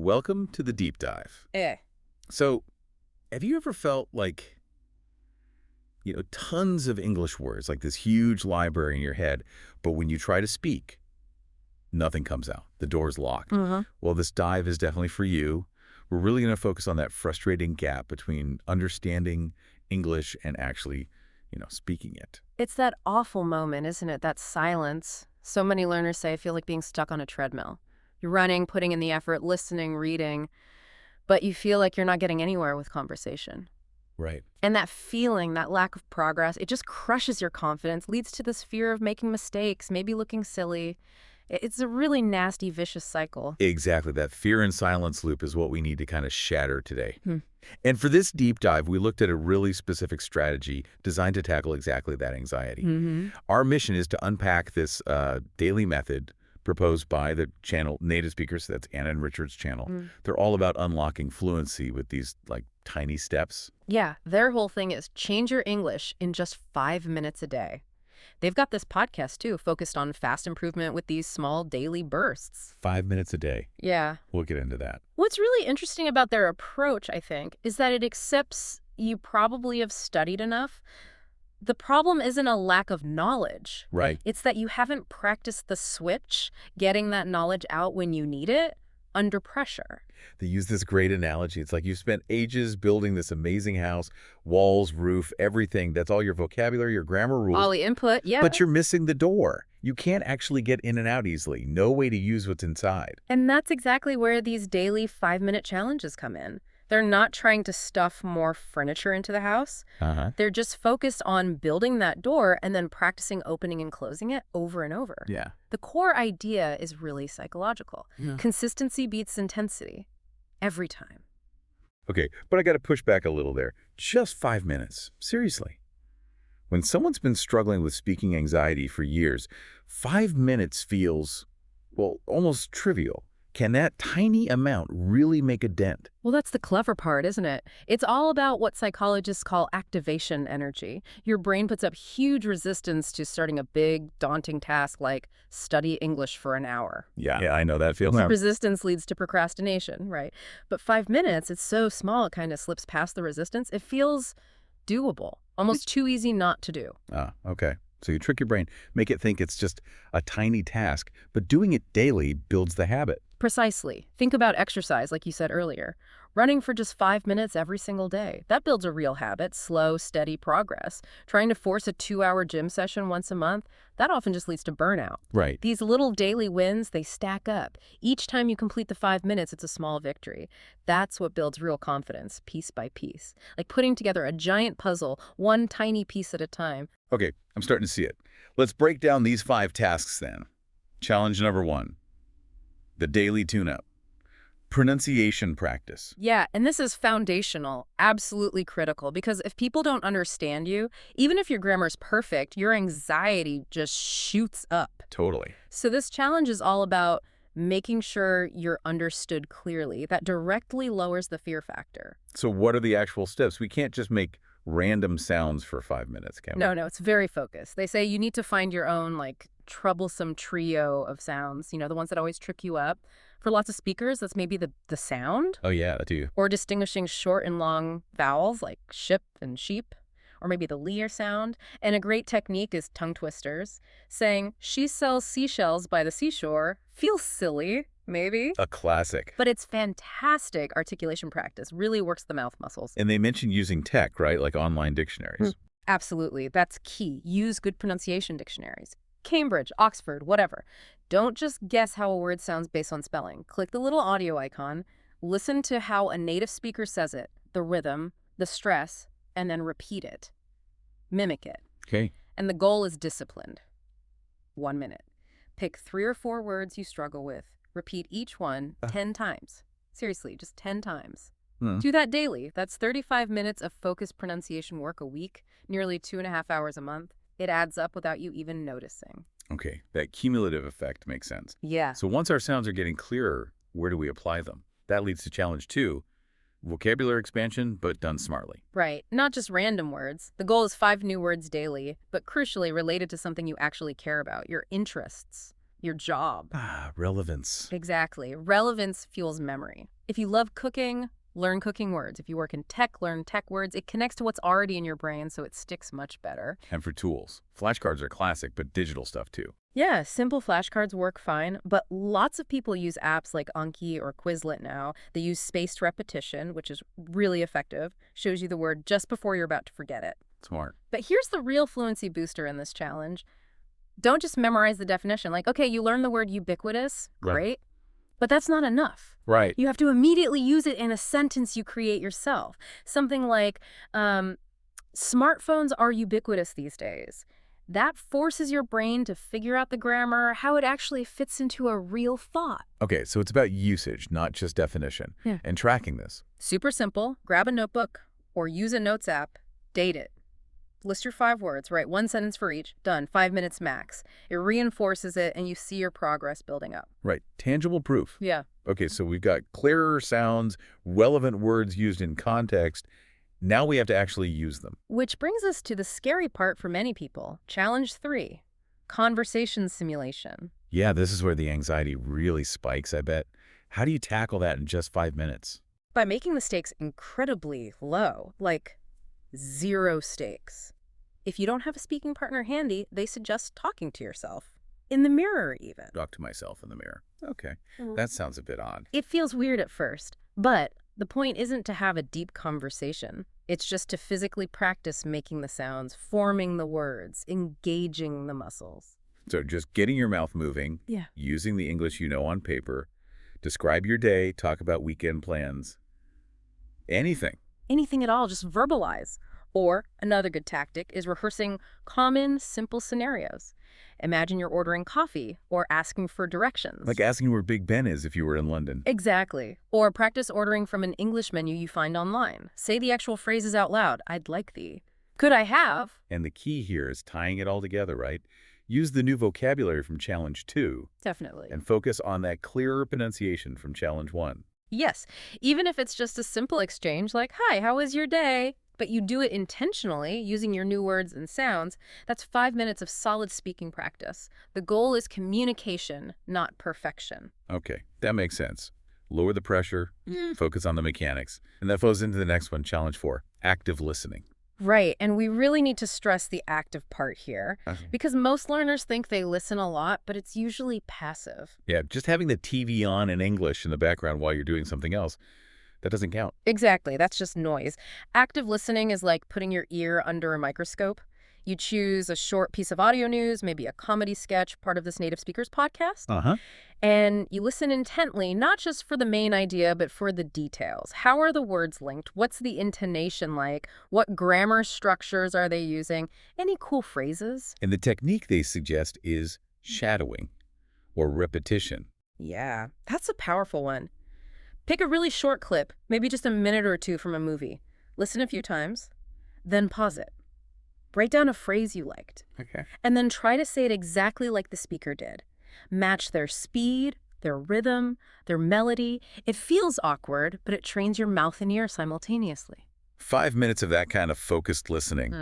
welcome to the deep dive. Eh. So, have you ever felt like, tons of English words, like this huge library in your head, but when you try to speak, nothing comes out. The door's locked. Well, this dive is definitely for you. We're really going to focus on that frustrating gap between understanding English and actually, speaking it. It's that awful moment, isn't it? That silence. So many learners say, I feel like being stuck on a treadmill. You're running, putting in the effort, listening, reading, but you feel like you're not getting anywhere with conversation. Right. And that feeling, that lack of progress, it just crushes your confidence, leads to this fear of making mistakes, maybe looking silly. It's a really nasty, vicious cycle. Exactly. That fear and silence loop is what we need to kind of shatter today. And for this deep dive, we looked at a really specific strategy designed to tackle exactly that anxiety. Our mission is to unpack this daily method proposed by the channel Native Speakers. That's Anna and Richard's channel. They're all about unlocking fluency with these tiny steps. Yeah, their whole thing is change your English in just 5 minutes a day. They've got this podcast, too, focused on fast improvement with these small daily bursts. 5 minutes a day. Yeah. We'll get into that. What's really interesting about their approach, I think, is that it accepts you probably have studied enough. The problem isn't a lack of knowledge. Right. It's that you haven't practiced the switch, getting that knowledge out when you need it, under pressure. They use this great analogy. It's like you spent ages building this amazing house, walls, roof, everything. That's all your vocabulary, your grammar rules. All the input, yeah. But you're missing the door. You can't actually get in and out easily. No way to use what's inside. And that's exactly where these daily 5-minute challenges come in. They're not trying to stuff more furniture into the house. They're just focused on building that door and then practicing opening and closing it over and over. Yeah. The core idea is really psychological. Consistency beats intensity. Every time. Okay, but I got to push back a little there. Just 5 minutes. Seriously. When someone's been struggling with speaking anxiety for years, 5 minutes feels, well, almost trivial. Can that tiny amount really make a dent? Well, that's the clever part, isn't it? It's all about what psychologists call activation energy. Your brain puts up huge resistance to starting a big, daunting task like study English for an hour. Yeah, I know that feels. Resistance leads to procrastination, right? But 5 minutes, it's so small, it kind of slips past the resistance. It feels doable, almost too easy not to do. Okay. So you trick your brain, make it think it's just a tiny task, but doing it daily builds the habit. Precisely. Think about exercise, like you said earlier. Running for just 5 minutes every single day. That builds a real habit, slow, steady progress. Trying to force a 2-hour gym session once a month, that often just leads to burnout. Right. These little daily wins, they stack up. Each time you complete the 5 minutes, it's a small victory. That's what builds real confidence, piece by piece. Like putting together a giant puzzle, one tiny piece at a time. Okay, I'm starting to see it. Let's break down these 5 tasks then. Challenge number 1. The daily tune-up. Pronunciation practice. Yeah, and this is foundational, absolutely critical, because if people don't understand you, even if your grammar's perfect, your anxiety just shoots up. Totally. So this challenge is all about making sure you're understood clearly. That directly lowers the fear factor. So what are the actual steps? We can't just make random sounds for 5 minutes, can we? No, it's very focused. They say you need to find your own, troublesome trio of sounds, the ones that always trick you up. For lots of speakers, that's maybe the sound. Oh, yeah, that too. Or distinguishing short and long vowels like ship and sheep. Or maybe the leer sound. And a great technique is tongue twisters. Saying, she sells seashells by the seashore feels silly, maybe. A classic. But it's fantastic articulation practice. Really works the mouth muscles. And they mentioned using tech, right? Like online dictionaries. Absolutely. That's key. Use good pronunciation dictionaries. Cambridge, Oxford, whatever. Don't just guess how a word sounds based on spelling. Click the little audio icon. Listen to how a native speaker says it, the rhythm, the stress, and then repeat it. Mimic it. Okay. And the goal is disciplined. 1 minute. Pick 3 or 4 words you struggle with. Repeat each one 10 times. Seriously, just 10 times. Do that daily. That's 35 minutes of focused pronunciation work a week, nearly 2.5 hours a month. It adds up without you even noticing. Okay, that cumulative effect makes sense. Yeah. So once our sounds are getting clearer, where do we apply them? That leads to challenge 2, vocabulary expansion, but done smartly. Right. Not just random words. The goal is 5 new words daily, but crucially related to something you actually care about, your interests, your job. Relevance. Exactly. Relevance fuels memory. If you love cooking, learn cooking words. If you work in tech, learn tech words. It connects to what's already in your brain, so it sticks much better. And for tools, flashcards are classic, but digital stuff too. Yeah, simple flashcards work fine, but lots of people use apps like Anki or Quizlet now. They use spaced repetition, which is really effective. Shows you the word just before you're about to forget it. Smart. But here's the real fluency booster in this challenge. Don't just memorize the definition. Like, okay, you learn the word ubiquitous, great, but that's not enough. Right. You have to immediately use it in a sentence you create yourself. Something like, smartphones are ubiquitous these days. That forces your brain to figure out the grammar, how it actually fits into a real thought. Okay, so it's about usage, not just definition, and tracking this. Super simple. Grab a notebook or use a notes app, date it. List your 5 words, write 1 sentence for each. Done. 5 minutes max. It reinforces it, and you see your progress building up. Right. Tangible proof. Yeah. Okay, so we've got clearer sounds, relevant words used in context. Now we have to actually use them. Which brings us to the scary part for many people. Challenge 3, conversation simulation. Yeah, this is where the anxiety really spikes, I bet. How do you tackle that in just 5 minutes? By making the stakes incredibly low, like 0 stakes. If you don't have a speaking partner handy, they suggest talking to yourself. In the mirror, even. Talk to myself in the mirror. Okay, that sounds a bit odd. It feels weird at first, but the point isn't to have a deep conversation. It's just to physically practice making the sounds, forming the words, engaging the muscles. So just getting your mouth moving, using the English you know on paper, describe your day, talk about weekend plans, anything. Anything at all, just verbalize. Or another good tactic is rehearsing common, simple scenarios. Imagine you're ordering coffee or asking for directions. Like asking where Big Ben is if you were in London. Exactly. Or practice ordering from an English menu you find online. Say the actual phrases out loud. I'd like thee. Could I have? And the key here is tying it all together, right? Use the new vocabulary from Challenge 2. Definitely. And focus on that clearer pronunciation from Challenge 1. Yes, even if it's just a simple exchange like, hi, how was your day? But you do it intentionally, using your new words and sounds, that's 5 minutes of solid speaking practice. The goal is communication, not perfection. Okay, that makes sense. Lower the pressure, focus on the mechanics. And that flows into the next one, Challenge 4, active listening. Right, and we really need to stress the active part here, because most learners think they listen a lot, but it's usually passive. Yeah, just having the TV on in English in the background while you're doing something else, that doesn't count. Exactly, that's just noise. Active listening is like putting your ear under a microscope. You choose a short piece of audio news, maybe a comedy sketch, part of this native speakers podcast, and you listen intently, not just for the main idea, but for the details. How are the words linked? What's the intonation like? What grammar structures are they using? Any cool phrases? And the technique they suggest is shadowing or repetition. Yeah, that's a powerful one. Pick a really short clip, maybe just a minute or 2 from a movie. Listen a few times, then pause it. Write down a phrase you liked. Okay. And then try to say it exactly like the speaker did. Match their speed, their rhythm, their melody. It feels awkward, but it trains your mouth and ear simultaneously. 5 minutes of that kind of focused listening.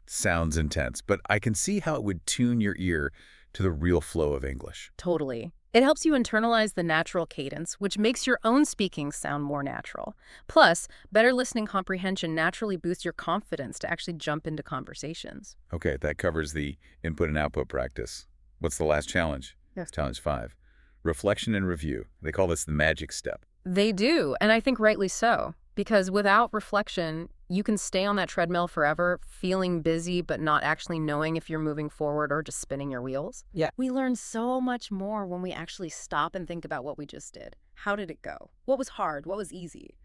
Sounds intense, but I can see how it would tune your ear to the real flow of English. Totally. It helps you internalize the natural cadence, which makes your own speaking sound more natural. Plus, better listening comprehension naturally boosts your confidence to actually jump into conversations. Okay, that covers the input and output practice. What's the last challenge? Yes. Challenge 5. Reflection and review. They call this the magic step. They do, and I think rightly so. Because without reflection, you can stay on that treadmill forever, feeling busy but not actually knowing if you're moving forward or just spinning your wheels. Yeah. We learn so much more when we actually stop and think about what we just did. How did it go? What was hard? What was easy?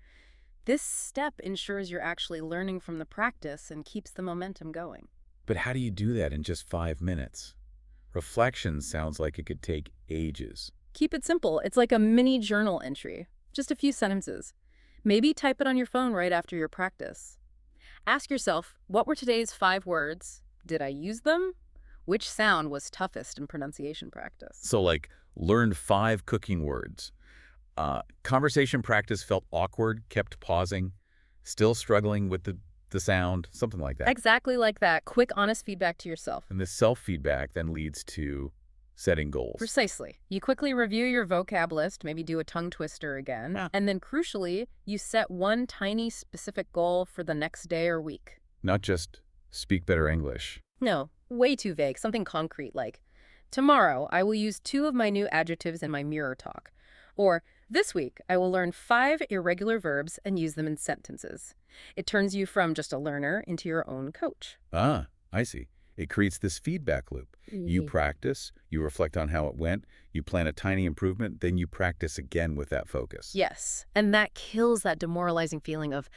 This step ensures you're actually learning from the practice and keeps the momentum going. But how do you do that in just 5 minutes? Reflection sounds like it could take ages. Keep it simple. It's like a mini journal entry. Just a few sentences. Maybe type it on your phone right after your practice. Ask yourself, what were today's 5 words? Did I use them? Which sound was toughest in pronunciation practice? So like, learned 5 cooking words. Conversation practice felt awkward, kept pausing, still struggling with the sound, something like that. Exactly like that. Quick, honest feedback to yourself. And this self-feedback then leads to setting goals. Precisely. You quickly review your vocab list, maybe do a tongue twister again, and then crucially, you set one tiny specific goal for the next day or week. Not just speak better English. No, way too vague, something concrete like, tomorrow I will use 2 of my new adjectives in my mirror talk. Or, this week I will learn 5 irregular verbs and use them in sentences. It turns you from just a learner into your own coach. Ah, I see. It creates this feedback loop. You practice, you reflect on how it went, you plan a tiny improvement, then you practice again with that focus. Yes, and that kills that demoralizing feeling of,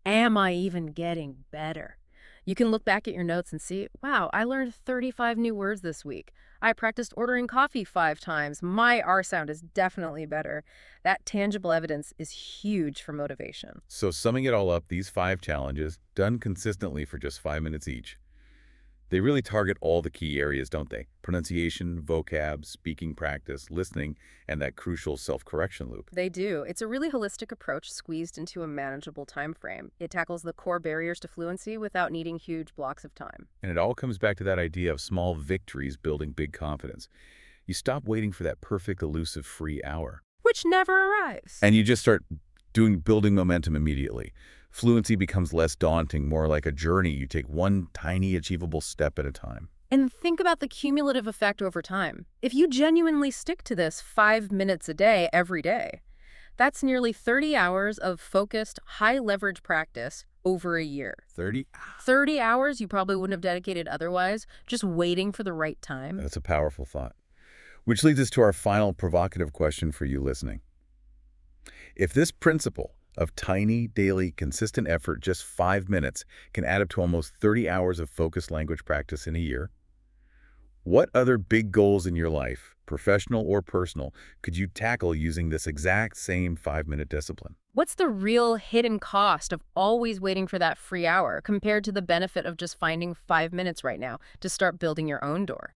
am I even getting better? You can look back at your notes and see, wow, I learned 35 new words this week. I practiced ordering coffee 5 times. My R sound is definitely better. That tangible evidence is huge for motivation. So summing it all up, these 5 challenges, done consistently for just 5 minutes each, they really target all the key areas, don't they? Pronunciation, vocab, speaking practice, listening, and that crucial self-correction loop. They do. It's a really holistic approach squeezed into a manageable time frame. It tackles the core barriers to fluency without needing huge blocks of time. And it all comes back to that idea of small victories building big confidence. You stop waiting for that perfect, elusive, free hour. Which never arrives. And you just start building momentum immediately. Fluency becomes less daunting, more like a journey. You take one tiny, achievable step at a time. And think about the cumulative effect over time. If you genuinely stick to this 5 minutes a day, every day, that's nearly 30 hours of focused, high-leverage practice over a year. 30? 30 hours you probably wouldn't have dedicated otherwise, just waiting for the right time. That's a powerful thought. Which leads us to our final provocative question for you listening. If this principle of tiny, daily, consistent effort, just 5 minutes, can add up to almost 30 hours of focused language practice in a year, what other big goals in your life, professional or personal, could you tackle using this exact same 5-minute discipline? What's the real hidden cost of always waiting for that free hour compared to the benefit of just finding 5 minutes right now to start building your own door?